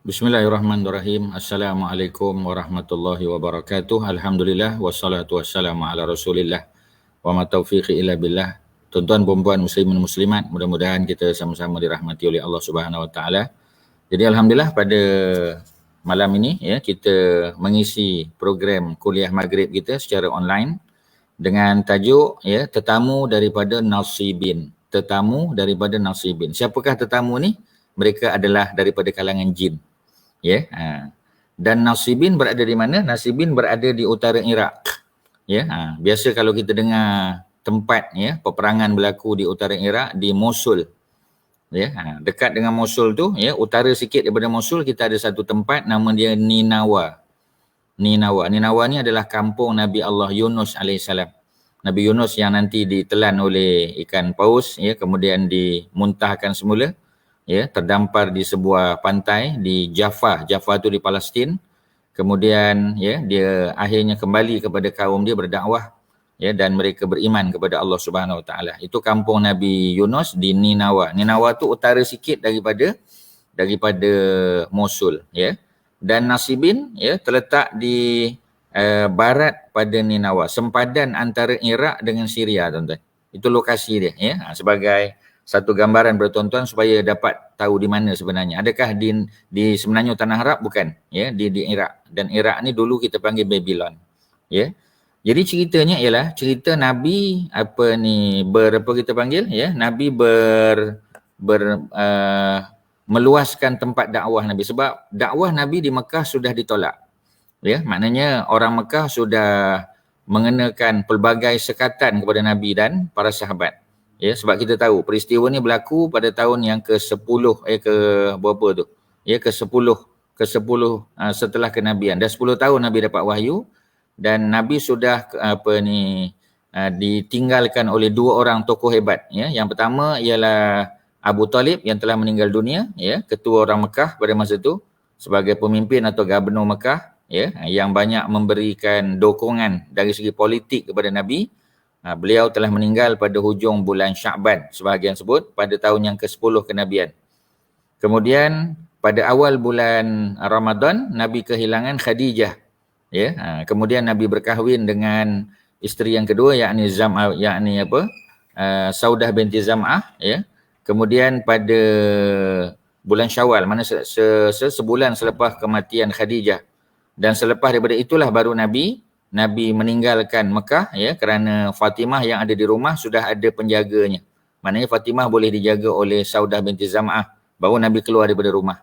Bismillahirrahmanirrahim. Assalamualaikum warahmatullahi wabarakatuh. Alhamdulillah wassalatu wassalamu ala Rasulillah wa ma taufiqi illa billah. Tuan-tuan dan puan muslimin muslimat, mudah-mudahan kita sama-sama dirahmati oleh Allah Subhanahu wa taala. Jadi alhamdulillah pada malam ini ya kita mengisi program kuliah maghrib kita secara online dengan tajuk ya tetamu daripada nasibin. Tetamu daripada nasibin. Siapakah tetamu ni? Mereka adalah daripada kalangan jin. Ya, dan nasibin berada di mana? Nasibin berada di utara Iraq. Ya, biasa kalau kita dengar tempat ya peperangan berlaku di utara Iraq di Mosul. Ya, dekat dengan Mosul tu ya, utara sikit daripada Mosul kita ada satu tempat nama dia Ninawa. Ninawa ni adalah kampung Nabi Allah Yunus alaihissalam. Nabi Yunus yang nanti ditelan oleh ikan paus ya, kemudian dimuntahkan semula. Ya, terdampar di sebuah pantai di Jaffa. Jaffa tu di Palestin. Kemudian ya dia akhirnya kembali kepada kaum dia berdakwah ya dan mereka beriman kepada Allah Subhanahu Wa Taala. Itu kampung Nabi Yunus di Ninawa. Ninawa tu utara sikit daripada Mosul ya. Dan Nasibin ya terletak di barat pada Ninawa, sempadan antara Iraq dengan Syria, tuan-tuan. Itu lokasi dia ya, sebagai satu gambaran bertonton supaya dapat tahu di mana sebenarnya. Adakah di sebenarnya tanah Arab? Bukan ya, di Iraq. Dan Iraq ni dulu kita panggil Babylon ya. Jadi ceritanya ialah cerita Nabi kita panggil ya, Nabi meluaskan tempat dakwah Nabi, sebab dakwah Nabi di Mekah sudah ditolak ya. Maknanya orang Mekah sudah mengenakan pelbagai sekatan kepada Nabi dan para sahabat. Ya, sebab kita tahu peristiwa ni berlaku pada tahun yang ke-10 berapa tu? Ya, ke-10 setelah kenabian. Dah 10 tahun Nabi dapat wahyu dan Nabi sudah ditinggalkan oleh dua orang tokoh hebat ya. Yang pertama ialah Abu Talib yang telah meninggal dunia ya, ketua orang Mekah pada masa itu sebagai pemimpin atau gubernur Mekah ya, yang banyak memberikan dukungan dari segi politik kepada Nabi. Beliau telah meninggal pada hujung bulan Sya'ban, sebahagian sebut pada tahun yang ke-10 kenabian. Kemudian pada awal bulan Ramadan Nabi kehilangan Khadijah ya. Kemudian Nabi berkahwin dengan isteri yang kedua yakni Saudah binti Zam'ah ya. Kemudian pada bulan Syawal, mana sebulan selepas kematian Khadijah, dan selepas daripada itulah baru Nabi meninggalkan Mekah ya, kerana Fatimah yang ada di rumah sudah ada penjaganya. Maknanya Fatimah boleh dijaga oleh Saudah binti Zam'ah, baru Nabi keluar daripada rumah.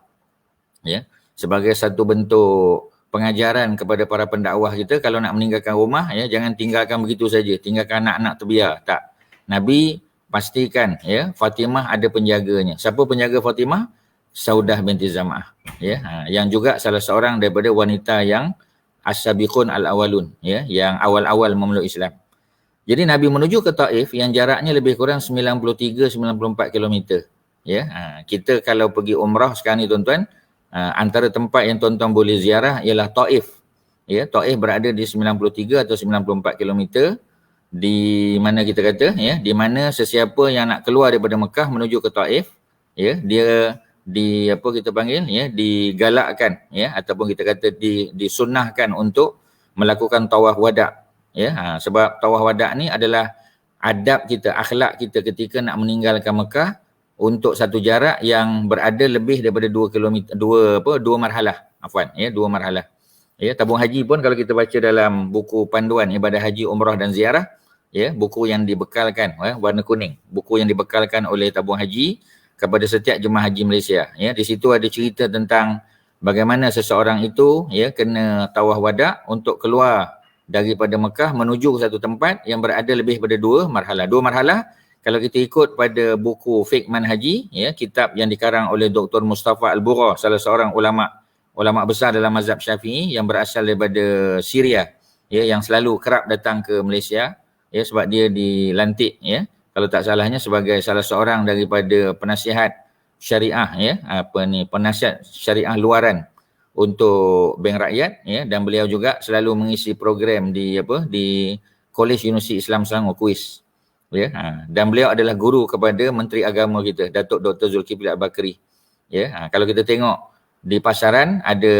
Ya, sebagai satu bentuk pengajaran kepada para pendakwah kita, kalau nak meninggalkan rumah ya, jangan tinggalkan begitu saja, tinggalkan anak-anak terbiar. Tak. Nabi pastikan ya Fatimah ada penjaganya. Siapa penjaga Fatimah? Saudah binti Zam'ah ya, yang juga salah seorang daripada wanita yang as-sabiqun al-awwalun ya, yang awal-awal memeluk Islam. Jadi Nabi menuju ke Taif yang jaraknya lebih kurang 93-94 km ya. Kita kalau pergi umrah sekarang ni tuan-tuan, antara tempat yang tuan-tuan boleh ziarah ialah Taif ya. Taif berada di 93 atau 94 km di mana kita kata ya, di mana sesiapa yang nak keluar daripada Mekah menuju ke Taif ya, dia digalakkan ya, ataupun kita kata disunnahkan untuk melakukan tawaf wada ya. Sebab tawaf wada ni adalah adab kita, akhlak kita ketika nak meninggalkan Mekah untuk satu jarak yang berada lebih daripada 2 marhalah. Dua marhalah. Ya, tabung haji pun kalau kita baca dalam buku panduan ibadah haji, umrah dan ziarah ya, buku yang dibekalkan warna kuning, buku yang dibekalkan oleh tabung haji kepada setiap jemaah haji Malaysia ya. Di situ ada cerita tentang bagaimana seseorang itu ya kena tawaf wada untuk keluar daripada Mekah menuju ke satu tempat yang berada lebih pada 2 marhalah. 2 marhalah kalau kita ikut pada buku Fiqh Manhaji ya, kitab yang dikarang oleh Dr. Mustafa Al-Bura, salah seorang ulama besar dalam mazhab Syafi'i yang berasal daripada Syria ya, yang selalu kerap datang ke Malaysia ya, sebab dia dilantik ya, kalau tak salahnya sebagai salah seorang daripada penasihat syariah ya, penasihat syariah luaran untuk Bank Rakyat ya, dan beliau juga selalu mengisi program di College Universiti Islam Selangor, KUIS ya. Dan beliau adalah guru kepada Menteri Agama kita, Datuk Dr. Zulkifli Al-Bakri ya. Kalau kita tengok di pasaran ada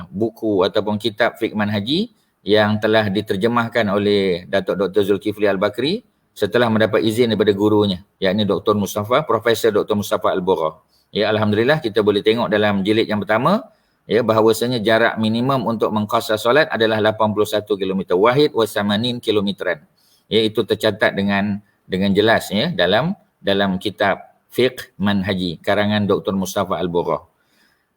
buku ataupun kitab fiqh manhaji yang telah diterjemahkan oleh Datuk Dr. Zulkifli Al-Bakri setelah mendapat izin daripada gurunya, yakni Dr. Mustafa, Profesor Dr. Mustafa Al-Bura. Ya, alhamdulillah kita boleh tengok dalam jilid yang pertama ya bahawasanya jarak minimum untuk mengqasar solat adalah 81 km wahid wa samanin kilometeran. Ya, itu tercatat dengan jelas ya dalam kitab fiqh manhaji karangan Dr. Mustafa Al-Bura.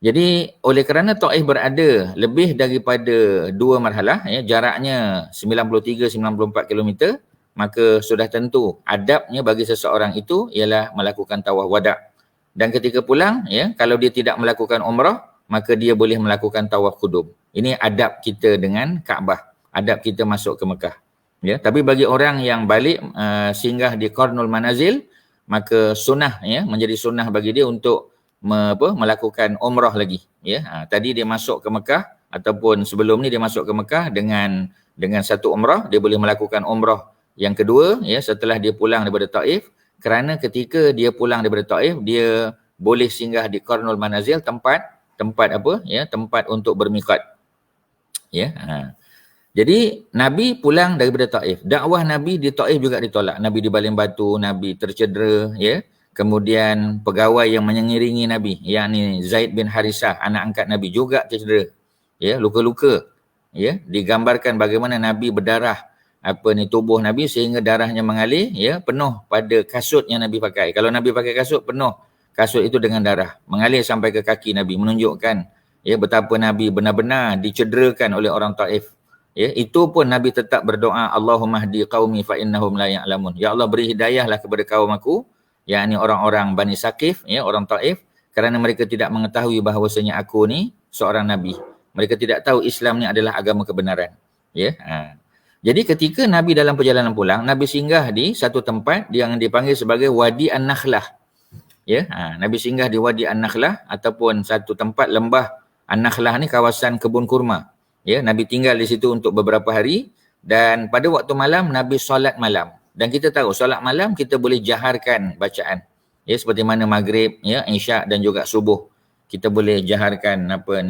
Jadi oleh kerana Taif berada lebih daripada 2 marhalah ya, jaraknya 93-94 km, maka sudah tentu adabnya bagi seseorang itu ialah melakukan tawaf wada'. Dan ketika pulang ya, kalau dia tidak melakukan umrah, maka dia boleh melakukan tawaf qudum. Ini adab kita dengan Kaabah, adab kita masuk ke Mekah. Ya, tapi bagi orang yang balik singgah di Qarnul Manazil, maka sunnah ya, menjadi sunnah bagi dia untuk melakukan umrah lagi ya. Tadi dia masuk ke Mekah ataupun sebelum ni dia masuk ke Mekah dengan satu umrah, dia boleh melakukan umrah yang kedua ya setelah dia pulang daripada Taif, kerana ketika dia pulang daripada Taif dia boleh singgah di Qarnul Manazil, tempat untuk bermiqat ya. Jadi Nabi pulang daripada Taif, dakwah Nabi di Taif juga ditolak. Nabi dibaling batu, Nabi tercedera ya. Kemudian pegawai yang mengiringi Nabi, yakni Zaid bin Harisah, anak angkat Nabi, juga tercedera. Ya, luka-luka. Ya, digambarkan bagaimana Nabi berdarah tubuh Nabi sehingga darahnya mengalir ya, penuh pada kasut yang Nabi pakai. Kalau Nabi pakai kasut, penuh kasut itu dengan darah, mengalir sampai ke kaki Nabi, menunjukkan ya betapa Nabi benar-benar dicederakan oleh orang Taif. Ya, itu pun Nabi tetap berdoa, Allahumma hdi qaumi fa innahum la ya'lamun. Ya Allah, beri hidayahlah kepada kaum aku, yakni orang-orang Bani Saqif, ya, orang Taif, kerana mereka tidak mengetahui bahawasanya aku ni seorang Nabi. Mereka tidak tahu Islam ni adalah agama kebenaran. Ya. Jadi ketika Nabi dalam perjalanan pulang, Nabi singgah di satu tempat yang dipanggil sebagai Wadi An-Nakhlah. Ya. Nabi singgah di Wadi An-Nakhlah ataupun satu tempat lembah An-Nakhlah ni kawasan kebun kurma. Ya, Nabi tinggal di situ untuk beberapa hari dan pada waktu malam Nabi solat malam. Dan kita tahu solat malam kita boleh jaharkan bacaan. Ya, seperti mana maghrib, ya, isyak dan juga subuh. Kita boleh jaharkan apa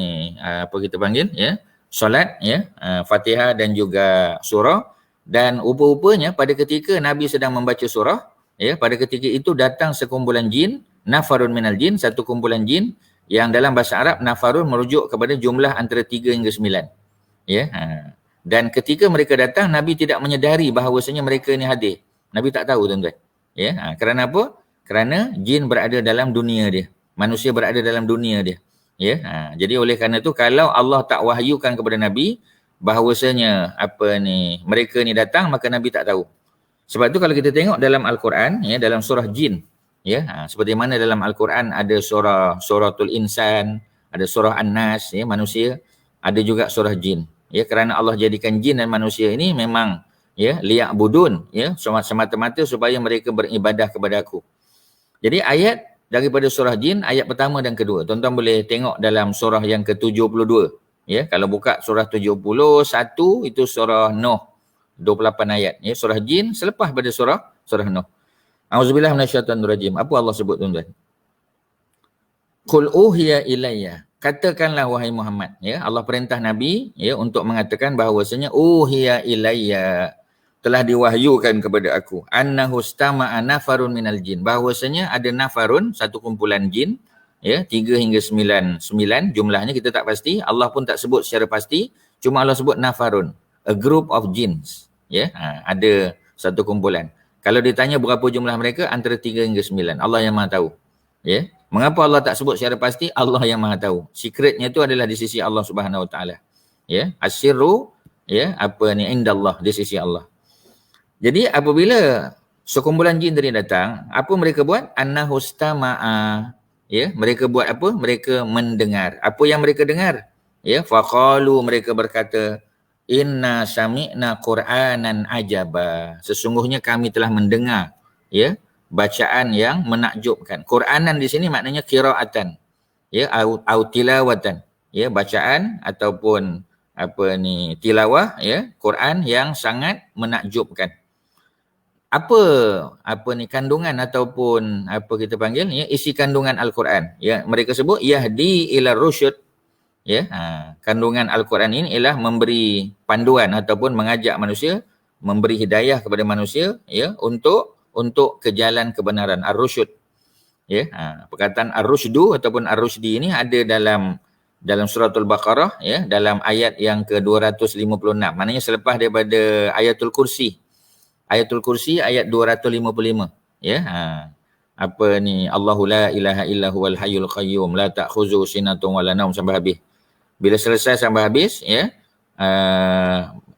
kita panggil ya, solat ya, Fatihah dan juga surah. Dan rupa-rupanya pada ketika Nabi sedang membaca surah, ya, pada ketika itu datang sekumpulan jin, nafarun minal jin, satu kumpulan jin yang dalam bahasa Arab nafarun merujuk kepada jumlah antara 3 hingga 9. Ya. Dan ketika mereka datang, Nabi tidak menyedari bahawasanya mereka ni hadir. Nabi tak tahu, tuan-tuan. Ya, kerana apa? Kerana jin berada dalam dunia dia. Manusia berada dalam dunia dia. Ya, jadi oleh kerana itu kalau Allah tak wahyukan kepada Nabi bahawasanya mereka ni datang, maka Nabi tak tahu. Sebab tu kalau kita tengok dalam Al-Quran, ya, dalam surah jin, ya, seperti mana dalam Al-Quran ada suratul insan, ada surah An-Nas, ya, manusia, ada juga surah jin. Ya, kerana Allah jadikan jin dan manusia ini memang ya liya'budun, ya, semata-mata supaya mereka beribadah kepada aku. Jadi ayat daripada surah jin, ayat pertama dan kedua. Tuan-tuan boleh tengok dalam surah yang ke-72. Ya, kalau buka surah 71 itu surah Nuh, 28 ayat. Ya, surah jin selepas pada surah Nuh. Auzubillahi minasyaitonir rajim. Apa Allah sebut, tuan-tuan? Qul uhiya ilayya. Katakanlah wahai Muhammad, ya, Allah perintah Nabi ya untuk mengatakan bahawasanya uhiya ilayya, telah diwahyukan kepada aku, annahu istama'a nafarun minal jin, bahawasanya ada nafarun, satu kumpulan jin, ya, 3 hingga 9 jumlahnya kita tak pasti, Allah pun tak sebut secara pasti, cuma Allah sebut nafarun, a group of jinns, ya, ada satu kumpulan. Kalau ditanya berapa jumlah mereka, antara 3 hingga 9, Allah yang Maha tahu. Ya. Mengapa Allah tak sebut secara pasti? Allah yang Maha tahu. Secretnya itu adalah di sisi Allah Subhanahu Wa Taala. Ya, asyirru ya, indallah, di sisi Allah. Jadi apabila sekumpulan jin tadi datang, apa mereka buat? Annahu istama'a. Ya, mereka buat apa? Mereka mendengar. Apa yang mereka dengar? Ya, faqalu, mereka berkata, inna sami'na Qur'anan ajaba. Sesungguhnya kami telah mendengar, ya, bacaan yang menakjubkan. Qur'anan di sini maknanya qiraatan, ya, au tilawatan, ya, bacaan ataupun tilawah, ya, Quran yang sangat menakjubkan. Kandungan ataupun kita panggil, ya, isi kandungan Al-Quran. Ya, mereka sebut yahdi ila rusyd, Ya, kandungan Al-Quran ini ialah memberi panduan ataupun mengajak manusia, memberi hidayah kepada manusia, ya, untuk ke jalan kebenaran, ar-rusyd. Ya, perkataan ar-rusydu ataupun ar-rusydi ini ada dalam suratul Baqarah, ya, dalam ayat yang ke-256. Maknanya selepas daripada ayatul kursi. Ayatul kursi ayat 255, ya. Apa ni, Allahu la ilaha illa huwal hayyul qayyum la ta'khuzuhu sinatun wala naum sampai habis. Bila selesai sampai habis, ya,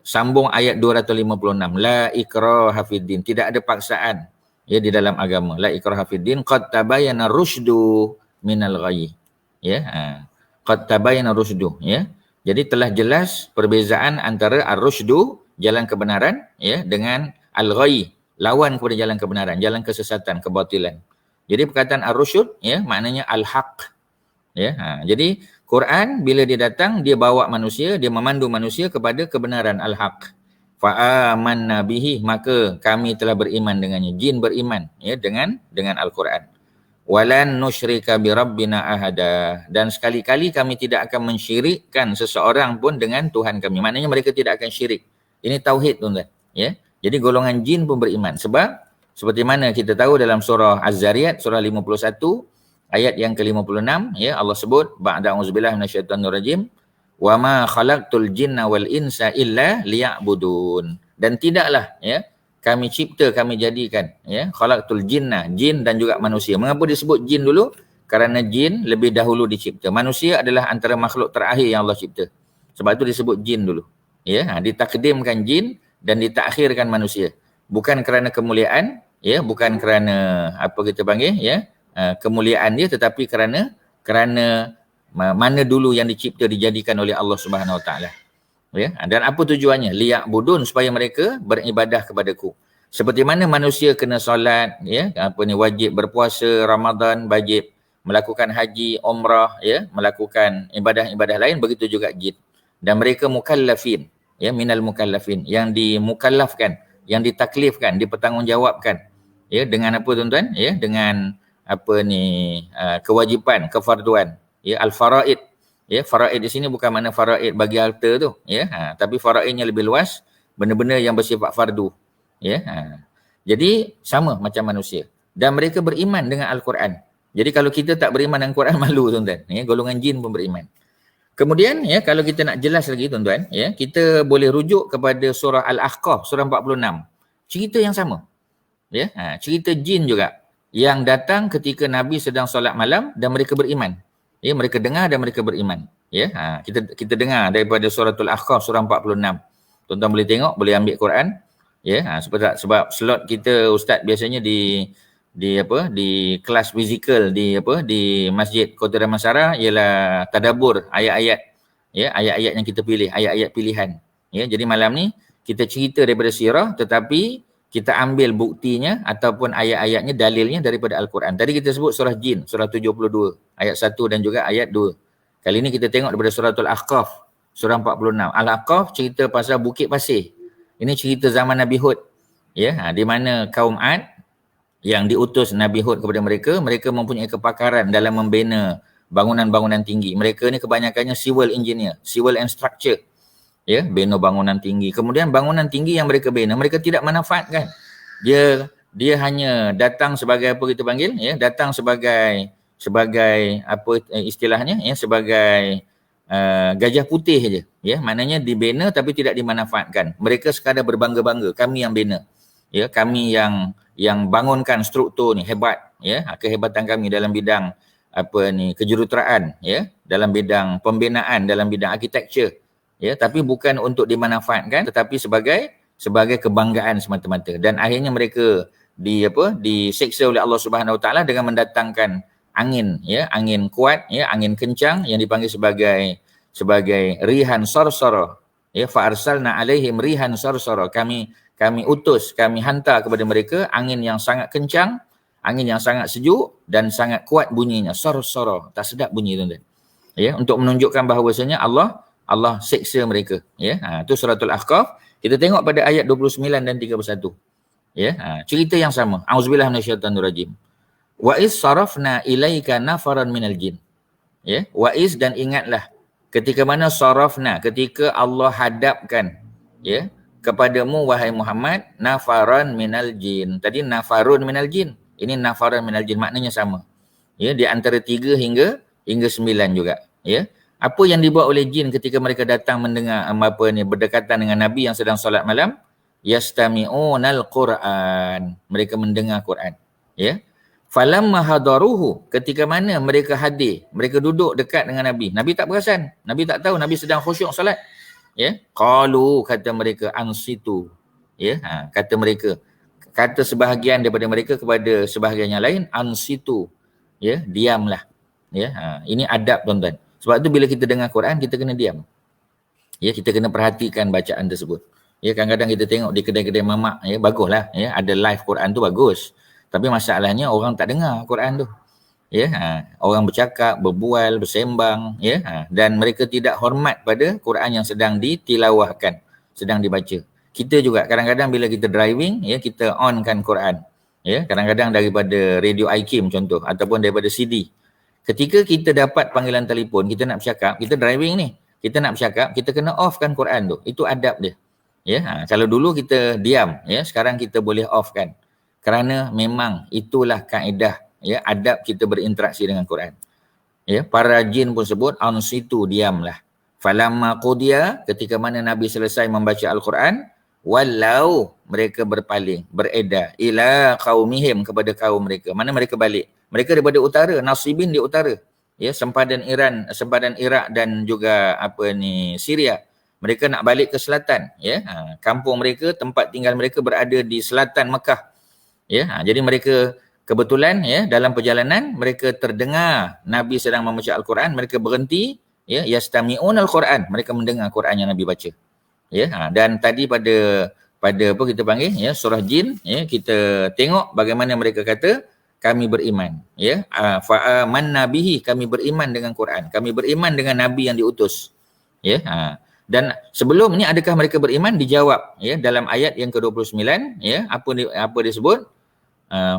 sambung ayat 256, la ikraha fiddin, tidak ada paksaan, ya, di dalam agama. La ikraha fiddin qad tabayyana rusydu minal ghayy. Ya, qad tabayyana rusydu, ya. Jadi telah jelas perbezaan antara ar-rusydu, jalan kebenaran, ya, dengan al-ghayy, lawan kepada jalan kebenaran, jalan kesesatan, kebatilan. Jadi perkataan ar-rusyd, ya, maknanya al-haq. Ya, jadi Quran bila dia datang, dia bawa manusia, dia memandu manusia kepada kebenaran al-haq. Fa'amanna bihi, maka kami telah beriman dengannya. Jin beriman, ya, dengan Al-Quran. Walan nusyrika bi rabbina ahada, dan sekali-kali kami tidak akan mensyirikkan seseorang pun dengan Tuhan kami. Maknanya mereka tidak akan syirik. Ini tauhid, tuan-tuan, ya. Jadi golongan jin pun beriman, sebab seperti mana kita tahu dalam surah Az-Zariyat surah 51 ayat yang ke-56, ya, Allah sebut ba'da auzubillahi minasyaitonir rajim, wa ma khalaqtul jinna wal insa illa liya'budun, dan tidaklah, ya, kami cipta, kami jadikan, ya, khalaqtul jinna, jin dan juga manusia. Mengapa disebut jin dulu? Kerana jin lebih dahulu dicipta. Manusia adalah antara makhluk terakhir yang Allah cipta. Sebab itu disebut jin dulu. Ya, ditakdimkan jin dan ditakhirkan manusia. Bukan kerana kemuliaan, ya, bukan kerana apa kita panggil, ya, kemuliaan dia, tetapi kerana mana dulu yang dicipta, dijadikan oleh Allah Subhanahu Wa Taala. Ya, dan apa tujuannya? Liya'budun, supaya mereka beribadah kepadaku. Seperti mana manusia kena solat, ya, wajib berpuasa Ramadan, wajib melakukan haji, umrah, ya, melakukan ibadah-ibadah lain, begitu juga jin. Dan mereka mukallafin, ya, minal mukallafin, yang dimukallafkan, yang ditaklifkan, dipertanggungjawabkan, ya, dengan apa, tuan-tuan? Ya, dengan kewajipan, kefarduan, ya, al-faraid. Ya, faraid di sini bukan makna faraid bagi harta tu, ya, tapi faraidnya lebih luas, benda-benda yang bersifat fardu, ya. Jadi sama macam manusia, dan mereka beriman dengan Al-Quran. Jadi kalau kita tak beriman dengan Quran, malu, tuan-tuan, ya. Golongan jin pun beriman. Kemudian, ya, kalau kita nak jelas lagi, tuan-tuan, ya, kita boleh rujuk kepada surah Al-Ahqaf surah 46. Cerita yang sama, ya, cerita jin juga yang datang ketika Nabi sedang solat malam dan mereka beriman. Ya, mereka dengar dan mereka beriman. Ya, kita dengar daripada suratul Ahqaf surah 46. Tuan-tuan boleh tengok, boleh ambil Quran. Ya, sebab slot kita ustaz biasanya di kelas fizikal di Masjid Kota Damansara ialah tadabbur ayat-ayat. Ya, ayat-ayat yang kita pilih, ayat-ayat pilihan. Ya, jadi malam ni kita cerita daripada sirah, tetapi kita ambil buktinya ataupun ayat-ayatnya, dalilnya daripada Al-Quran. Tadi kita sebut surah Jin, surah 72, ayat 1 dan juga ayat 2. Kali ini kita tengok daripada suratul Ahqaf, surah 46. Al-Ahqaf cerita pasal Bukit Pasir. Ini cerita zaman Nabi Hud. Ya, di mana kaum Ad yang diutus Nabi Hud kepada mereka, mereka mempunyai kepakaran dalam membina bangunan-bangunan tinggi. Mereka ni kebanyakannya civil engineer, civil and structure. Ya, bina bangunan tinggi. Kemudian bangunan tinggi yang mereka bina, mereka tidak manfaatkan. Dia hanya datang sebagai apa kita panggil, ya, datang sebagai apa istilahnya, ya, sebagai gajah putih saja. Ya, maknanya dibina tapi tidak dimanfaatkan. Mereka sekadar berbangga-bangga, kami yang bina. Ya, kami yang bangunkan struktur ni hebat, ya. Kehebatan kami dalam bidang kejuruteraan, ya, dalam bidang pembinaan, dalam bidang architecture. Ya, tapi bukan untuk dimanfaatkan, tetapi sebagai kebanggaan semata-mata. Dan akhirnya mereka diseksa oleh Allah Subhanahu Wa Taala dengan mendatangkan angin, ya, angin kuat, ya, angin kencang yang dipanggil sebagai rihan sarsara. Ya, fa arsalna alaihim rihan sarsara. Kami utus, kami hantar kepada mereka angin yang sangat kencang, angin yang sangat sejuk dan sangat kuat bunyinya, sarsara. Tak sedap bunyi, tuan-tuan. Ya, untuk menunjukkan bahawasanya Allah seksa mereka. Ya, itu suratul Ahqaf. Kita tengok pada ayat 29 dan 31. Ya, cerita yang sama. Auzubillahi minasyaitonir rajim. Wa is sarafna ilaika nafaran minal jin. Ya, wa is, dan ingatlah ketika mana sarafna, ketika Allah hadapkan ya kepadamu wahai Muhammad nafaran minal jin. Tadi nafarun minal jin, ini nafaran minal jin, maknanya sama. Ya, di antara 3 hingga 9 juga, ya. Apa yang dibuat oleh jin ketika mereka datang mendengar berdekatan dengan Nabi yang sedang solat malam? Yastami'unal Quran. Mereka mendengar Quran, ya. Falamma hadaruhu, ketika mana mereka hadir, mereka duduk dekat dengan Nabi. Nabi tak perasan, Nabi tak tahu Nabi sedang khusyuk solat. Ya, qalu, kata mereka, ansitu. Ya, kata mereka, kata sebahagian daripada mereka kepada sebahagian yang lain, ansitu. Ya, diamlah. Ya, ini adab tuan-tuan. Sebab tu bila kita dengar Quran, kita kena diam. Ya, kita kena perhatikan bacaan tersebut. Ya, kadang-kadang kita tengok di kedai-kedai mamak, ya, baguslah, ya, ada live Quran tu bagus. Tapi masalahnya orang tak dengar Quran tu. Ya, orang bercakap, berbual, bersembang, ya, dan mereka tidak hormat pada Quran yang sedang ditilawahkan, sedang dibaca. Kita juga kadang-kadang bila kita driving, ya, kita onkan Quran. Ya, kadang-kadang daripada radio iKim contoh ataupun daripada CD. Ketika kita dapat panggilan telefon, kita nak bercakap, kita driving ni, kita nak bercakap, kita kena offkan Quran tu. Itu adab dia. Ya, kalau dulu kita diam, ya, sekarang kita boleh offkan. Kerana memang itulah kaedah, ya, adab kita berinteraksi dengan Quran. Ya, para jin pun sebut ansitu, diamlah. Falamma qudiya, ketika mana Nabi selesai membaca Al-Quran, walau, mereka berpaling, beredar ila qaumihim, kepada kaum mereka. Mana mereka balik? Mereka daripada utara, Nasibin di utara. Ya, sempadan Iraq dan juga Syria. Mereka nak balik ke selatan, ya. Kampung mereka, tempat tinggal mereka berada di selatan Mekah. Ya, jadi mereka kebetulan, ya, dalam perjalanan mereka terdengar Nabi sedang membaca Al-Quran, mereka berhenti, ya, yastami'un Al-Quran, mereka mendengar Quran yang Nabi baca. Ya, dan tadi pada apa kita panggil, ya, surah jin, ya, kita tengok bagaimana mereka kata kami beriman, ya, fa'amanna bihi, kami beriman dengan Quran, kami beriman dengan Nabi yang diutus. Ya, dan sebelum ni adakah mereka beriman? Dijawab, ya, dalam ayat yang ke-29, ya, apa disebut?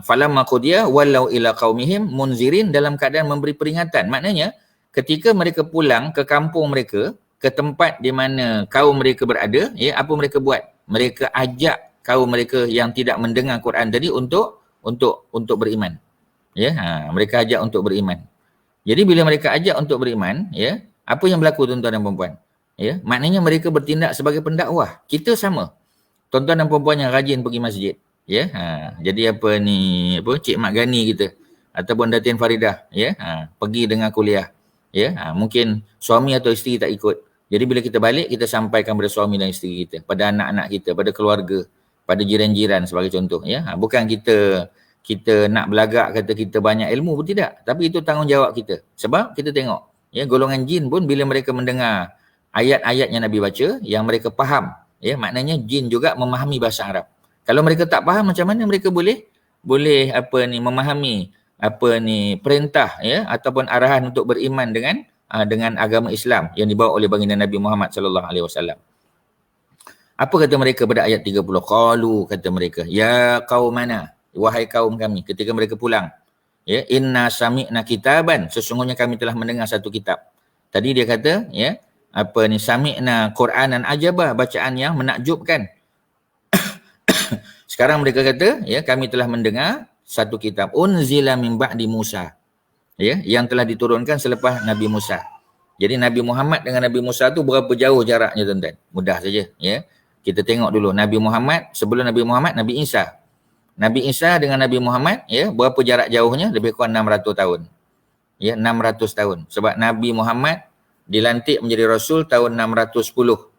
Falamma qudiya walau ila qaumihim munzirin, dalam keadaan memberi peringatan. Maknanya ketika mereka pulang ke kampung mereka, ke tempat di mana kaum mereka berada, ya, apa mereka buat? Mereka ajak kaum mereka yang tidak mendengar Quran tadi untuk beriman. Ya, mereka ajak untuk beriman. Jadi bila mereka ajak untuk beriman, ya, apa yang berlaku tuan-tuan dan puan-puan? Ya, maknanya mereka bertindak sebagai pendakwah. Kita sama. Tuan-tuan dan puan-puan yang rajin pergi masjid, ya, jadi Cik Mak Gani kita ataupun Datin Faridah, ya, pergi dengan kuliah, ya, mungkin suami atau isteri tak ikut. Jadi bila kita balik, kita sampaikan pada suami dan isteri kita, pada anak-anak kita, pada keluarga, pada jiran-jiran sebagai contoh, ya. Bukan kita nak belagak kata kita banyak ilmu pun tidak, tapi itu tanggungjawab kita. Sebab kita tengok, ya, golongan jin pun bila mereka mendengar ayat-ayat yang Nabi baca, yang mereka faham, ya, maknanya jin juga memahami bahasa Arab. Kalau mereka tak faham, macam mana mereka boleh memahami perintah, ya, ataupun arahan untuk beriman dengan agama Islam yang dibawa oleh baginda Nabi Muhammad sallallahu alaihi wasallam. Apa kata mereka pada ayat 30? Qalu, kata mereka, ya qaumana, wahai kaum kami, ketika mereka pulang, ya, inna sami'na kitaban, sesungguhnya kami telah mendengar satu kitab. Tadi dia kata, ya, sami'na Qur'anan ajabah, bacaan yang menakjubkan. Sekarang mereka kata, ya, kami telah mendengar satu kitab unzila min ba'di Musa, ya, yang telah diturunkan selepas Nabi Musa. Jadi Nabi Muhammad dengan Nabi Musa tu berapa jauh jaraknya tuan-tuan? Mudah saja, ya. Kita tengok dulu Nabi Muhammad, sebelum Nabi Muhammad, Nabi Isa. Nabi Isa dengan Nabi Muhammad, ya, berapa jarak jauhnya? Lebih kurang 600 tahun. Ya, 600 tahun. Sebab Nabi Muhammad dilantik menjadi Rasul tahun 610.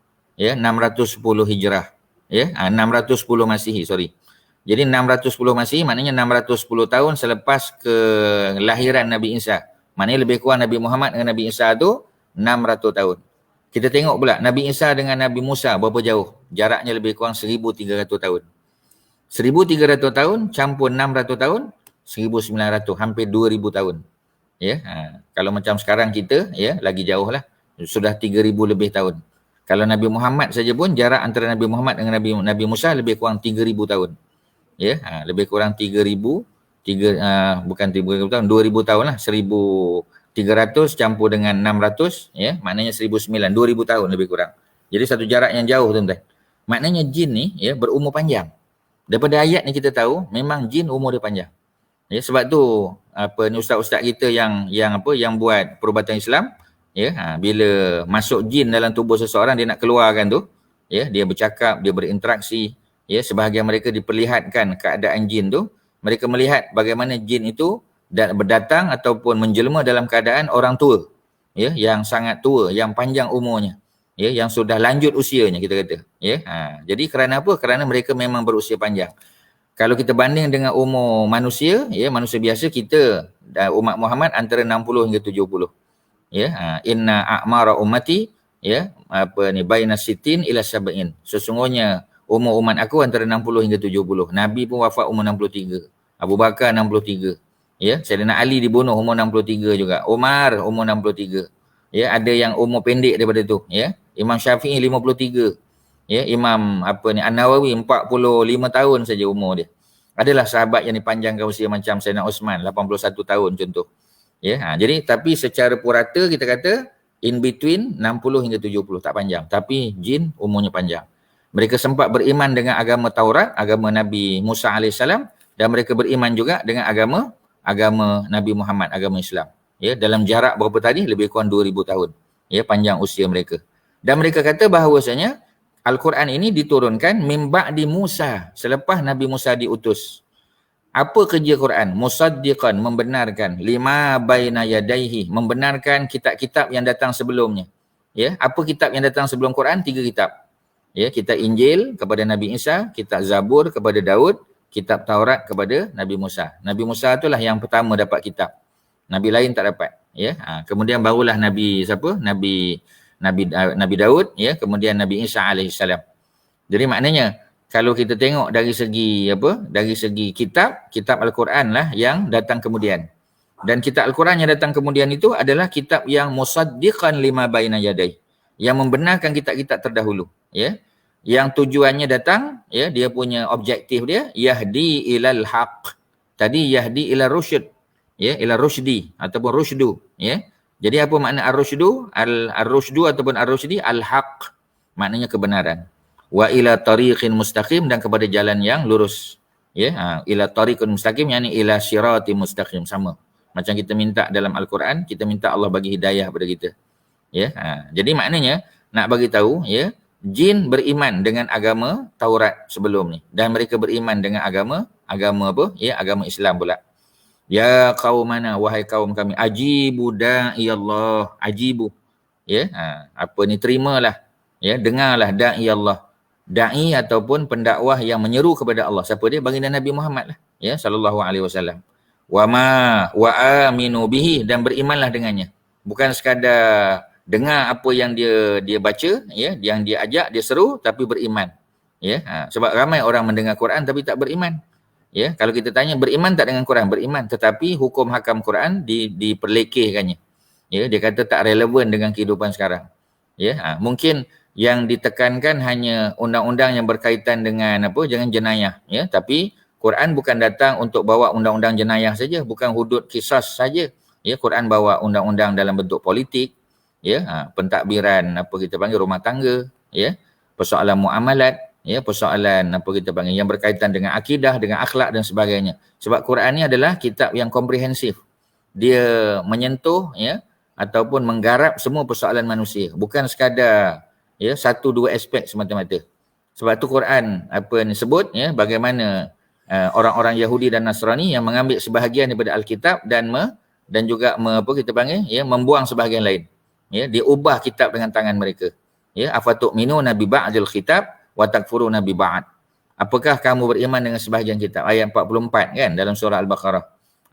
Ya, 610 Hijrah. Ya, 610 Masihi, sorry. Jadi 610 Masihi maknanya 610 tahun selepas kelahiran Nabi Isa. Maknanya lebih kurang Nabi Muhammad dengan Nabi Isa tu 600 tahun. Kita tengok pula Nabi Isa dengan Nabi Musa berapa jauh? Jaraknya lebih kurang 1300 tahun. 1300 tahun campur 600 tahun, 1900, hampir 2000 tahun. Ya, kalau macam sekarang kita, ya, lagi jauh lah. Sudah 3000 lebih tahun. Kalau Nabi Muhammad saja pun jarak antara Nabi Muhammad dengan Nabi Musa lebih kurang 3000 tahun. Ya, lebih kurang 3000, bukan 3000 tahun, 2000 tahun lah, 300 campur dengan 600, ya, maknanya 1009, 2000 tahun lebih kurang. Jadi satu jarak yang jauh, tuan-tuan. Maknanya jin ni, ya, berumur panjang. Daripada ayat ni kita tahu memang jin umur dia panjang. Ya, sebab tu apa ni ustaz-ustaz kita yang buat perubatan Islam, ya, bila masuk jin dalam tubuh seseorang dia nak keluarkan tu, ya, dia bercakap, dia berinteraksi, ya, sebahagian mereka diperlihatkan keadaan jin tu, mereka melihat bagaimana jin itu berdatang ataupun menjelma dalam keadaan orang tua, ya, yang sangat tua, yang panjang umurnya, ya, yang sudah lanjut usianya kita kata, ya. Jadi kerana apa? Kerana mereka memang berusia panjang. Kalau kita banding dengan umur manusia, ya, manusia biasa, kita umat Muhammad antara 60 hingga 70. Ya, inna a'mara ummati, ya, baina sitin ila sab'in. Sesungguhnya umur umat aku antara 60 hingga 70. Nabi pun wafat umur 63. Abu Bakar 63. Ya, Sayyidina Ali dibunuh umur 63 juga. Umar umur 63. Ya, ada yang umur pendek daripada tu, ya. Imam Syafi'i 53. Ya, Imam An-Nawawi 45 tahun saja umur dia. Adalah sahabat yang dipanjangkan usia macam Sayyidina Osman 81 tahun contoh. Ya, jadi tapi secara purata kita kata in between 60 hingga 70, tak panjang. Tapi jin umurnya panjang. Mereka sempat beriman dengan agama Taurat, agama Nabi Musa AS, dan mereka beriman juga dengan agama Nabi Muhammad, agama Islam. Ya, dalam jarak berapa tadi? Lebih kurang 2000 tahun. Ya, panjang usia mereka. Dan mereka kata bahawasanya Al-Quran ini diturunkan min ba'di Musa, selepas Nabi Musa diutus. Apa kerja Quran? Musaddiqan, membenarkan, lima baina yadaihi, membenarkan kitab-kitab yang datang sebelumnya. Ya, apa kitab yang datang sebelum Quran? 3 kitab. Ya, kitab Injil kepada Nabi Isa, kitab Zabur kepada Daud, kitab Taurat kepada Nabi Musa. Nabi Musa itulah yang pertama dapat kitab. Nabi lain tak dapat. Ya, kemudian barulah Nabi siapa? Nabi Daud, ya, kemudian Nabi Isa alaihissalam. Jadi maknanya kalau kita tengok dari segi kitab Al-Quran lah yang datang kemudian. Dan kitab Al-Quran yang datang kemudian itu adalah kitab yang musaddiqan lima baina yadai, yang membenarkan kitab-kitab terdahulu, ya. Yang tujuannya datang, ya, dia punya objektif dia yahdi ilal haq. Tadi yahdi ila rusyd, ya, ila rusydi ataupun rusydu, ya. Jadi apa makna ar-rusydu? Ar-rusydu ataupun ar-rusydi, al-haq, maknanya kebenaran. Wa ila tariqin mustaqim, dan kepada jalan yang lurus. Ya, ila tariqin mustaqim, yakni ila siratim mustaqim, sama. Macam kita minta dalam Al-Quran, kita minta Allah bagi hidayah pada kita. Ya, jadi maknanya nak bagi tahu, ya, jin beriman dengan agama Taurat sebelum ni, dan mereka beriman dengan agama apa? Ya, agama Islam pula. Ya qaumana, wahai kaum kami, ajibu da'i Allah, ajibu, ya, terimalah, ya, dengarlah da'i Allah. Da'i ataupun pendakwah yang menyeru kepada Allah. Siapa dia? Baginda Nabi Muhammad lah, ya, sallallahu alaihi wasallam. Wa aminu bihi, dan berimanlah dengannya. Bukan sekadar dengar apa yang dia baca, ya, yang dia ajak, dia seru, tapi beriman. Ya, sebab ramai orang mendengar Quran tapi tak beriman. Ya, kalau kita tanya beriman tak dengan Quran? Beriman, tetapi hukum hakam Quran diperlekehkannya. Ya, dia kata tak relevan dengan kehidupan sekarang. Ya, mungkin yang ditekankan hanya undang-undang yang berkaitan dengan jangan jenayah, ya, tapi Quran bukan datang untuk bawa undang-undang jenayah saja, bukan hudud kisas saja. Ya, Quran bawa undang-undang dalam bentuk politik, ya, pentadbiran rumah tangga, ya, persoalan muamalat, ya, persoalan yang berkaitan dengan akidah, dengan akhlak dan sebagainya. Sebab Quran ni adalah kitab yang komprehensif. Dia menyentuh, ya, ataupun menggarap semua persoalan manusia, bukan sekadar, ya, 1-2 aspek semata-mata. Sebab tu Quran sebut, ya, bagaimana orang-orang Yahudi dan Nasrani yang mengambil sebahagian daripada Alkitab dan juga membuang sebahagian lain. Ya, dia ubah kitab dengan tangan mereka. Ya, afatu'minuna bi ba'dil kitab wa takfuruna bi ba'd. Apakah kamu beriman dengan sebahagian kitab? Ayat 44 kan dalam surah Al-Baqarah.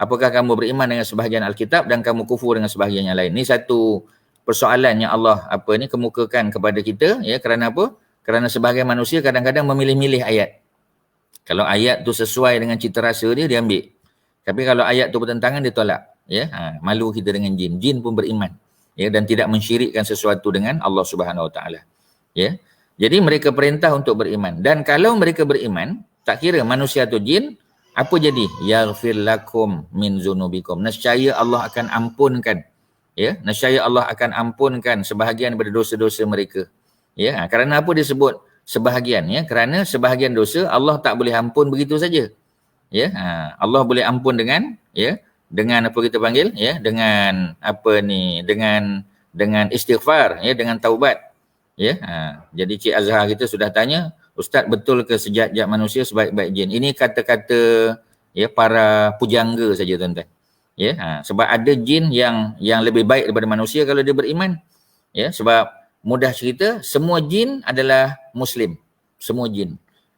Apakah kamu beriman dengan sebahagian Alkitab dan kamu kufur dengan sebahagian yang lain? Ini satu persoalan yang Allah kemukakan kepada kita, ya. Kerana apa? Kerana sebahagian manusia kadang-kadang memilih-milih ayat. Kalau ayat tu sesuai dengan cita rasa dia ambil. Tapi kalau ayat tu bertentangan, dia tolak. Ya, malu kita dengan jin. Jin pun beriman, ya, dan tidak mensyirikkan sesuatu dengan Allah Subhanahu Wa Taala. Ya. Jadi mereka perintah untuk beriman. Dan kalau mereka beriman, tak kira manusia atau jin, apa jadi? Yaghfir lakum min zunubikum. Nescaya Allah akan ampunkan, ya, nescaya Allah akan ampunkan sebahagian daripada dosa-dosa mereka. Ya, kerana apa disebut sebahagian, ya? Kerana sebahagian dosa Allah tak boleh ampun begitu saja. Ya, Allah boleh ampun dengan, ya, dengan apa kita panggil, ya, dengan apa ni, dengan istighfar, ya, dengan taubat. Ya, jadi Cik Azhar kita sudah tanya, Ustaz, betul ke sejat-jat manusia sebaik-baik jin? Ini kata-kata, ya, para pujangga saja tuan-tuan. Ya, sebab ada jin yang lebih baik daripada manusia kalau dia beriman. Ya, sebab mudah cerita, semua jin adalah muslim. Semua jin.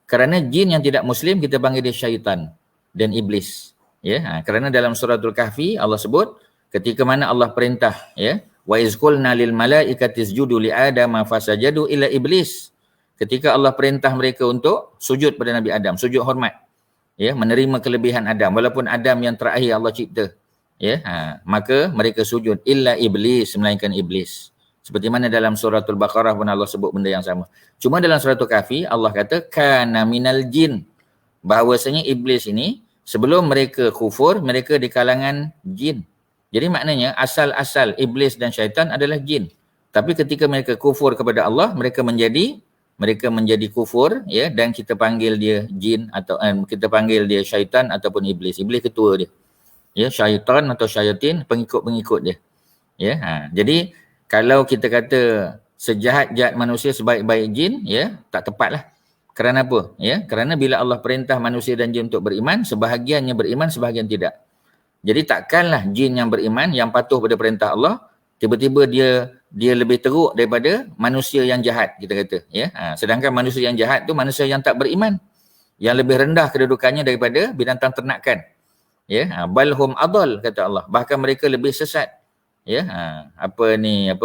Kerana jin yang tidak muslim kita panggil dia syaitan dan iblis. Ya, kerana dalam suratul Kahfi Allah sebut ketika mana Allah perintah, ya, wa iz qulna lil malaikati isjudu li adama fasajadu illa iblis. Ketika Allah perintah mereka untuk sujud pada Nabi Adam, sujud hormat. Ya, menerima kelebihan Adam walaupun Adam yang terakhir Allah cipta. Ya, maka mereka sujud illa iblis, melainkan iblis. Seperti mana dalam suratul Baqarah pun Allah sebut benda yang sama. Cuma dalam suratul Kahfi Allah kata kana minal jin. Bahawasanya iblis ini sebelum mereka kufur, mereka di kalangan jin. Jadi maknanya asal-asal iblis dan syaitan adalah jin. Tapi ketika mereka kufur kepada Allah, mereka menjadi kufur, ya, dan kita panggil dia jin atau kita panggil dia syaitan ataupun iblis. Iblis ketua dia. Ya, syaitan atau syaitin pengikut-pengikut dia. Ya, jadi kalau kita kata sejahat-jahat manusia sebaik-baik jin, ya, tak tepatlah. Kerana apa? Ya, kerana bila Allah perintah manusia dan jin untuk beriman, sebahagiannya beriman, sebahagian tidak. Jadi takkanlah jin yang beriman, yang patuh pada perintah Allah, tiba-tiba dia lebih teruk daripada manusia yang jahat, kita kata. Ya, sedangkan manusia yang jahat tu manusia yang tak beriman, yang lebih rendah kedudukannya daripada binatang ternakan. Ya, balhum adal, kata Allah. Bahkan mereka lebih sesat. Ya, apa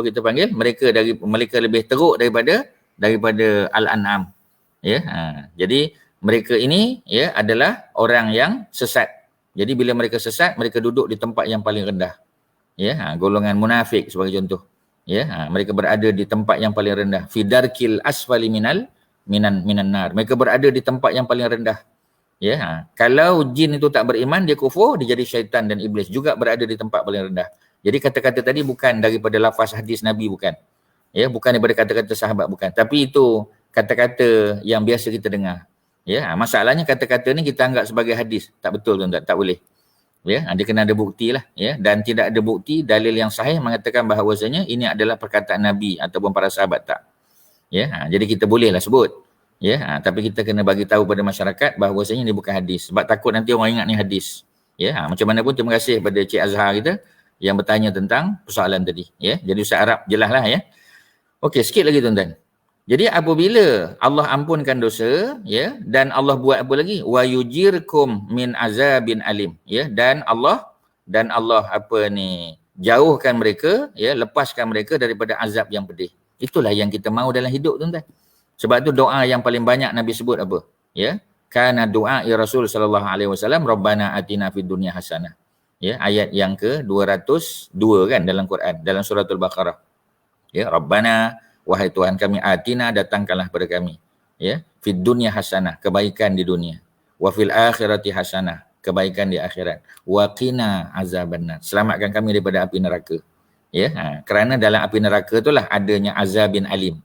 kita panggil? Mereka lebih teruk daripada al-an'am. Ya, jadi mereka ini, ya, adalah orang yang sesat. Jadi bila mereka sesat, mereka duduk di tempat yang paling rendah. Ya, golongan munafik sebagai contoh. Ya, mereka berada di tempat yang paling rendah. Fidarkil asfali minan nar. Mereka berada di tempat yang paling rendah. Ya, kalau jin itu tak beriman, dia kufur, dia jadi syaitan dan iblis, juga berada di tempat paling rendah. Jadi kata-kata tadi bukan daripada lafaz hadis Nabi, bukan. Ya, bukan daripada kata-kata sahabat, bukan. Tapi itu kata-kata yang biasa kita dengar. Ya, masalahnya kata-kata ni kita anggap sebagai hadis. Tak betul tuan-tuan, tak boleh. Ya, dia kena ada bukti lah. Ya, dan tidak ada bukti dalil yang sahih mengatakan bahawasanya ini adalah perkataan Nabi ataupun para sahabat, tak. Ya, jadi kita bolehlah sebut. Ya, tapi kita kena bagi tahu pada masyarakat bahawasanya ini bukan hadis. Sebab takut nanti orang ingat ni hadis. Ya, macam mana pun terima kasih pada Cik Azhar kita yang bertanya tentang persoalan tadi. Ya, jadi Ustaz Arab jelaslah, ya. Okey, sikit lagi tuan-tuan. Jadi apabila Allah ampunkan dosa, ya, dan Allah buat apa lagi? Wa yujirkum min azabin alim. Ya, dan Allah jauhkan mereka, ya, lepaskan mereka daripada azab yang pedih. Itulah yang kita mahu dalam hidup, tuan-tuan. Sebab tu doa yang paling banyak Nabi sebut apa? Ya, kana doa ya Rasul sallallahu alaihi wasallam, Rabbana atina fid dunya hasanah. Ya, ayat yang ke-202 kan dalam Quran, dalam suratul Baqarah. Ya, Rabbana, wahai Tuhan kami, atina, datangkanlah kepada kami. Ya, fid dunya hasanah, kebaikan di dunia. Wa fil akhirati hasanah, kebaikan di akhirat. Wa qina azabannar, selamatkan kami daripada api neraka. Ya, kerana dalam api neraka itulah adanya azabin alim.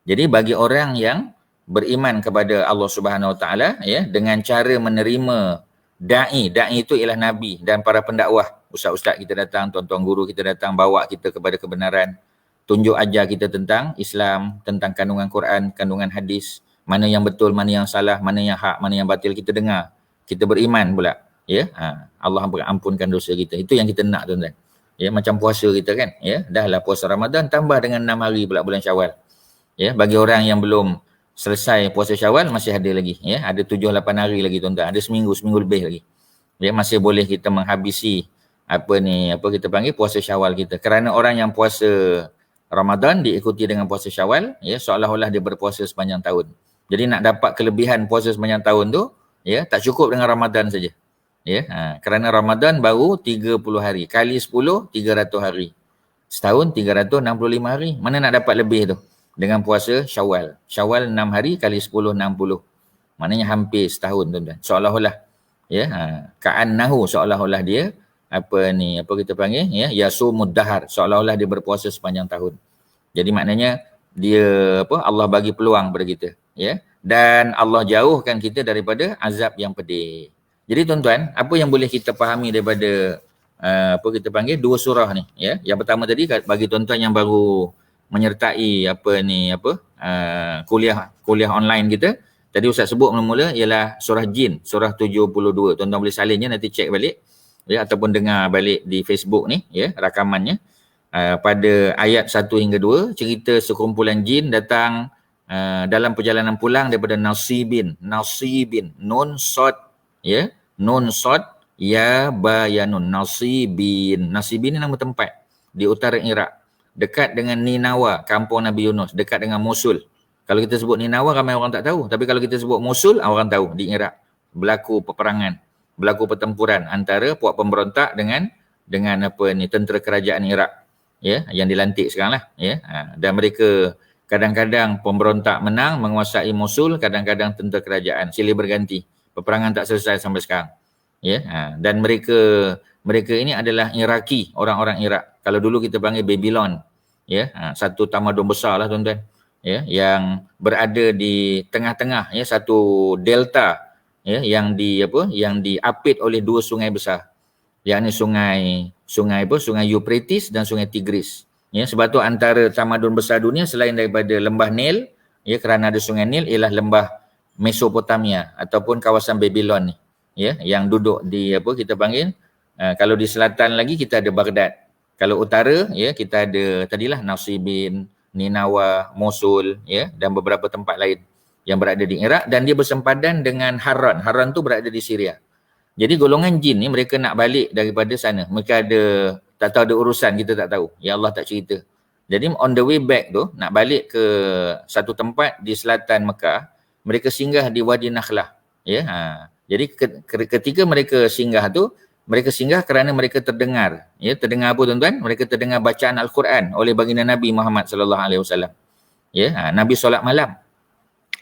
Jadi bagi orang yang beriman kepada Allah Subhanahu Wa Taala, ya, dengan cara menerima dai itu ialah Nabi dan para pendakwah, ustaz-ustaz kita datang, tuan-tuan guru kita datang, bawa kita kepada kebenaran, tunjuk ajar kita tentang Islam, tentang kandungan Quran, kandungan hadis, mana yang betul, mana yang salah, mana yang hak, mana yang batil, kita dengar, kita beriman pula. Ya, Allah ampunkan dosa kita. Itu yang kita nak, tuan-tuan. Ya, macam puasa kita kan, ya, dahlah puasa Ramadan tambah dengan 6 hari pula bulan Syawal. Ya, bagi orang yang belum selesai puasa Syawal masih ada lagi, ya, ada 7-8 hari lagi, tuan-tuan, ada seminggu lebih lagi. Ya, masih boleh kita menghabisi apa kita panggil puasa Syawal kita. Kerana orang yang puasa Ramadan diikuti dengan puasa Syawal, ya, seolah-olah dia berpuasa sepanjang tahun. Jadi nak dapat kelebihan puasa sepanjang tahun tu, ya, tak cukup dengan Ramadan saja. Ya, kerana Ramadan baru 30 hari, kali 10 300 hari. Setahun 365 hari. Mana nak dapat lebih tu? Dengan puasa Syawal. Syawal 6 hari kali 10 60. Maknanya hampir setahun, tuan-tuan. Seolah-olah, ya, ka'annahu, seolah-olah dia apa kita panggil ya, yasumud dahar, seolah-olah dia berpuasa sepanjang tahun. Jadi maknanya dia Allah bagi peluang kepada kita, ya. Dan Allah jauhkan kita daripada azab yang pedih. Jadi tuan-tuan, apa yang boleh kita fahami daripada kita panggil dua surah ni, ya. Yang pertama tadi bagi tuan-tuan yang baru menyertai kuliah online kita, tadi Ustaz sebut mula-mula ialah surah Jin, surah 72. Tuan-tuan boleh salin je, nanti cek balik, ya, ataupun dengar balik di Facebook ni, ya, rakamannya. Pada ayat 1 hingga 2, cerita sekumpulan jin datang dalam perjalanan pulang daripada Nasibin, nun sod, ya, nun sod ya bayanun, Nasibin ni nama tempat di utara Iraq, dekat dengan Ninawa, kampung Nabi Yunus, dekat dengan Mosul. Kalau kita sebut Ninawa ramai orang tak tahu, tapi kalau kita sebut Mosul orang tahu. Di Iraq berlaku peperangan, berlaku pertempuran antara puak pemberontak dengan tentera kerajaan Iraq, ya, yang dilantik sekarang lah, ya. Dan mereka kadang-kadang pemberontak menang menguasai Mosul, kadang-kadang tentera kerajaan, silih berganti. Peperangan tak selesai sampai sekarang, ya. Dan mereka ini adalah Iraki, orang-orang Iraq. Kalau dulu kita panggil Babylon, ya, satu tamadun besar lah tuan-tuan, ya, yang berada di tengah-tengah, ya, satu delta, ya, yang diapit oleh dua sungai besar, yakni sungai Euphrates dan sungai Tigris. Ya, sebab tu antara tamadun besar dunia selain daripada lembah Nil, ya, kerana ada sungai Nil, ialah lembah Mesopotamia ataupun kawasan Babylon ni, ya, yang duduk di kita panggil kalau di selatan lagi kita ada Baghdad. Kalau utara, ya, kita ada tadilah Nasibin, Ninawa, Mosul, ya, dan beberapa tempat lain yang berada di Iraq, dan dia bersempadan dengan Harran. Harran tu berada di Syria. Jadi golongan jin ni mereka nak balik daripada sana. Mereka tak tahu ada urusan, kita tak tahu. Ya Allah tak cerita. Jadi on the way back tu, nak balik ke satu tempat di selatan Mekah, mereka singgah di Wadi Nakhlah. Ya, jadi ketika mereka singgah tu, mereka singgah kerana mereka terdengar. Ya, terdengar apa tuan-tuan? Mereka terdengar bacaan Al-Quran oleh baginda Nabi Muhammad sallallahu alaihi wasallam. Ya, Nabi solat malam.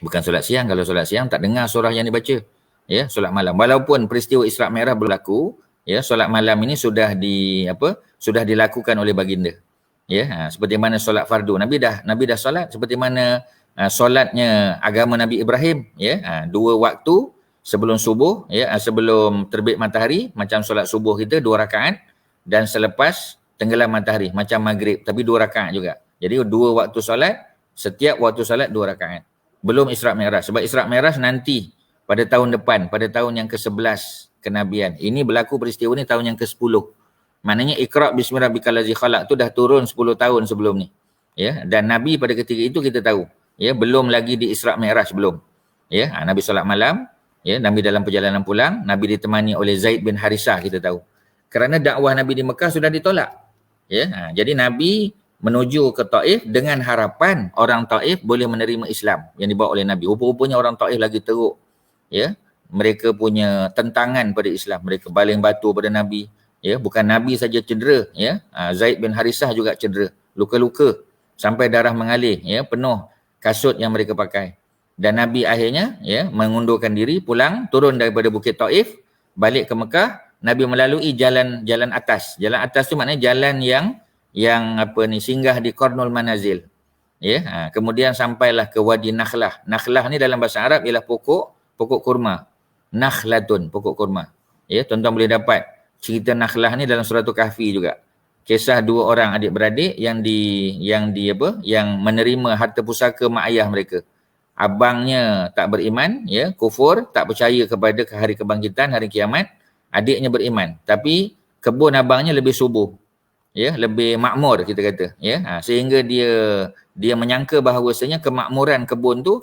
Bukan solat siang. Kalau solat siang tak dengar surah yang dibaca. Ya, solat malam. Walaupun peristiwa Isra' Mi'raj berlaku, ya, solat malam ini sudah dilakukan oleh baginda. Ya, seperti mana solat fardu. Nabi dah solat seperti mana solatnya agama Nabi Ibrahim, ya, 2 waktu sebelum subuh, ya, sebelum terbit matahari macam solat subuh kita 2 rakaat, dan selepas tenggelam matahari macam maghrib tapi 2 rakaat juga. Jadi 2 waktu solat, setiap waktu solat 2 rakaat. Belum Isra' Mi'raj. Sebab Isra' Mi'raj nanti pada tahun depan, pada tahun yang ke-11 kenabian. Ini berlaku peristiwa ni tahun yang ke-10. Maknanya Iqra' bismi rabbikal ladzi khalaq tu dah turun 10 tahun sebelum ni. Ya, dan Nabi pada ketika itu kita tahu, ya, belum lagi di Isra' Mi'raj belum. Ya, Nabi solat malam, ya, Nabi dalam perjalanan pulang, Nabi ditemani oleh Zaid bin Harisah, kita tahu. Kerana dakwah Nabi di Mekah sudah ditolak. Ya, jadi Nabi menuju ke Taif dengan harapan orang Taif boleh menerima Islam yang dibawa oleh Nabi. Rupa-rupanya orang Taif lagi teruk. Ya, mereka punya tentangan pada Islam, mereka baling batu pada Nabi, ya, bukan Nabi saja cedera, ya, Zaid bin Harisah juga cedera, luka-luka sampai darah mengalir, ya, penuh kasut yang mereka pakai. Dan Nabi akhirnya, ya, mengundurkan diri, pulang, turun daripada Bukit Taif, balik ke Mekah. Nabi melalui jalan atas. Jalan atas tu maknanya jalan yang singgah di Qarnul Manazil, ya. Kemudian sampailah ke Wadi Nakhlah. Nakhlah ni dalam bahasa Arab ialah pokok kurma. Nakhlatun, pokok kurma. Ya, tuan-tuan boleh dapat cerita Nakhlah ni dalam surah Kahfi juga. Kisah 2 orang adik-beradik yang menerima harta pusaka mak ayah mereka. Abangnya tak beriman, ya, kufur, tak percaya kepada hari kebangkitan, hari kiamat. Adiknya beriman, tapi kebun abangnya lebih subur, ya, lebih makmur kita kata, ya. Sehingga dia menyangka bahawasanya kemakmuran kebun tu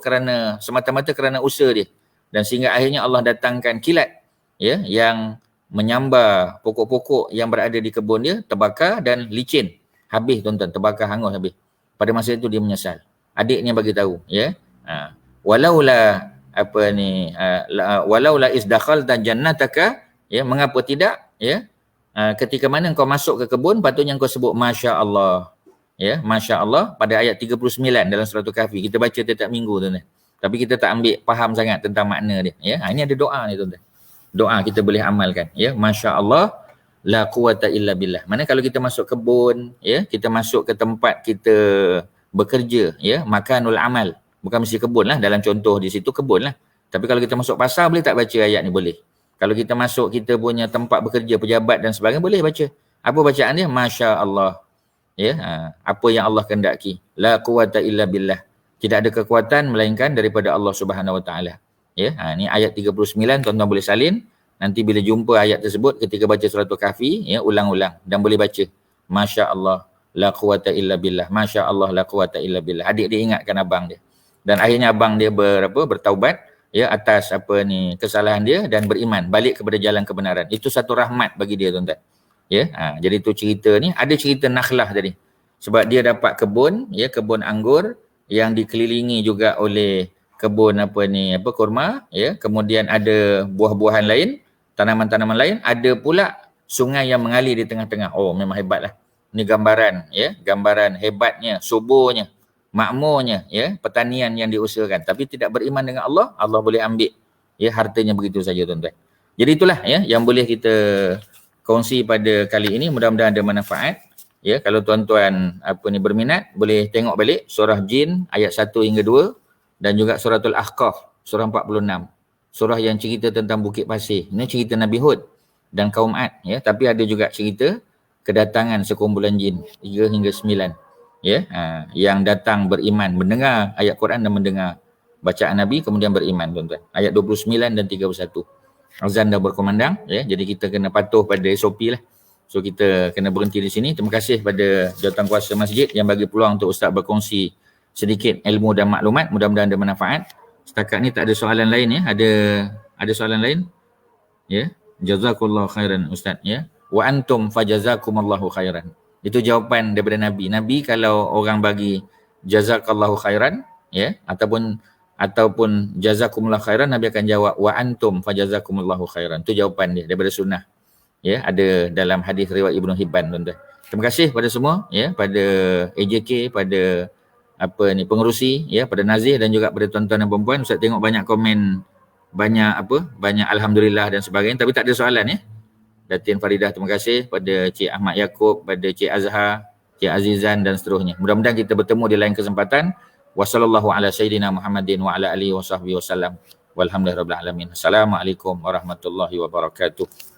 semata-mata kerana usaha dia. Dan sehingga akhirnya Allah datangkan kilat, ya, yang menyambar pokok-pokok yang berada di kebun dia, terbakar dan licin. Habis tuan-tuan, terbakar hangus habis. Pada masa itu dia menyesal. Adiknya bagi tahu, ya. Walaula walaula isdakhalta jannataka, ya, mengapa tidak, ya, ketika mana engkau masuk ke kebun patutnya engkau sebut masya-Allah. Ya, masya-Allah pada ayat 39 dalam surah Kahfi. Kita baca setiap minggu tuan-tuan. Tapi kita tak ambil faham sangat tentang makna dia, ya. Ini ada doa ni tuan-tuan. Doa kita boleh amalkan, ya. Masya-Allah la quwata illa billah. Mana kalau kita masuk kebun, ya, kita masuk ke tempat kita bekerja, ya, makanul amal. Bukan mesti kebun lah, dalam contoh di situ kebun lah. Tapi kalau kita masuk pasar, boleh tak baca ayat ni? Boleh. Kalau kita masuk kita punya tempat bekerja, pejabat dan sebagainya, boleh baca. Apa bacaan dia? Masya Allah. Ya, apa yang Allah kehendaki. La quwata illa billah. Tidak ada kekuatan melainkan daripada Allah Subhanahu Wa Taala. Ya, ni ayat 39, tuan-tuan boleh salin. Nanti bila jumpa ayat tersebut ketika baca surah Al-Kahfi, ya, ulang-ulang dan boleh baca. Masya Allah, la quwata illa billah. Masya Allah, la quwata illa billah. Adik dia ingatkan abang dia. Dan akhirnya abang dia bertaubat, ya, atas kesalahan dia dan beriman, balik kepada jalan kebenaran. Itu satu rahmat bagi dia, tuan-tuan. Ya, jadi tu cerita ni. Ada cerita Nakhlah tadi. Sebab dia dapat kebun, ya, kebun anggur yang dikelilingi juga oleh kebun kurma, ya. Kemudian ada buah-buahan lain, tanaman-tanaman lain, ada pula sungai yang mengalir di tengah-tengah. Oh, memang hebatlah. Ini gambaran, ya, gambaran hebatnya, suburnya, makmurnya, ya, pertanian yang diusahakan. Tapi tidak beriman dengan Allah, Allah boleh ambil, ya, hartanya begitu saja, tuan-tuan. Jadi itulah, ya, yang boleh kita kongsi pada kali ini. Mudah-mudahan ada manfaat. Ya, kalau tuan-tuan berminat, boleh tengok balik surah Jin ayat 1 hingga 2 dan juga suratul Ahqaf surah 46. Surah yang cerita tentang Bukit Pasir. Ini cerita Nabi Hud dan kaum Ad, ya, tapi ada juga cerita kedatangan sekumpulan jin 3 hingga 9. Ya, yang datang beriman, mendengar ayat Quran dan mendengar bacaan Nabi kemudian beriman, tuan-tuan. Ayat 29 dan 31. Azan dah berkumandang, ya, jadi kita kena patuh pada SOP lah. So kita kena berhenti di sini. Terima kasih pada jawatankuasa masjid yang bagi peluang untuk Ustaz berkongsi sedikit ilmu dan maklumat. Mudah-mudahan ada manfaat. Setakat ni tak ada soalan lain, ya. Ada soalan lain? Ya. Jazakallahu khairan Ustaz, ya. Wa antum fajazakumallahu khairan. Itu jawapan daripada Nabi. Nabi kalau orang bagi jazakallahu khairan, ya, ataupun jazakumullah khairan, Nabi akan jawab wa antum fajazakumullahu khairan. Itu jawapan dia daripada sunnah. Ya, ada dalam hadis riwayat Ibnu Hibban, tuan-tuan. Terima kasih pada semua, ya, pada AJK, pada pengerusi, ya, pada Nazir dan juga pada tuan-tuan dan puan-puan. Ustaz tengok banyak komen, banyak alhamdulillah dan sebagainya, tapi tak ada soalan, ya. Datin Faridah, terima kasih pada Cik Ahmad Yaakob, pada Cik Azhar, Cik Azizan dan seterusnya. Mudah-mudahan kita bertemu di lain kesempatan. Wassallallahu ala sayyidina Muhammadin wa ala alihi wa sahbihi wasallam. Walhamdulillahirabbil alamin. Assalamualaikum warahmatullahi wabarakatuh.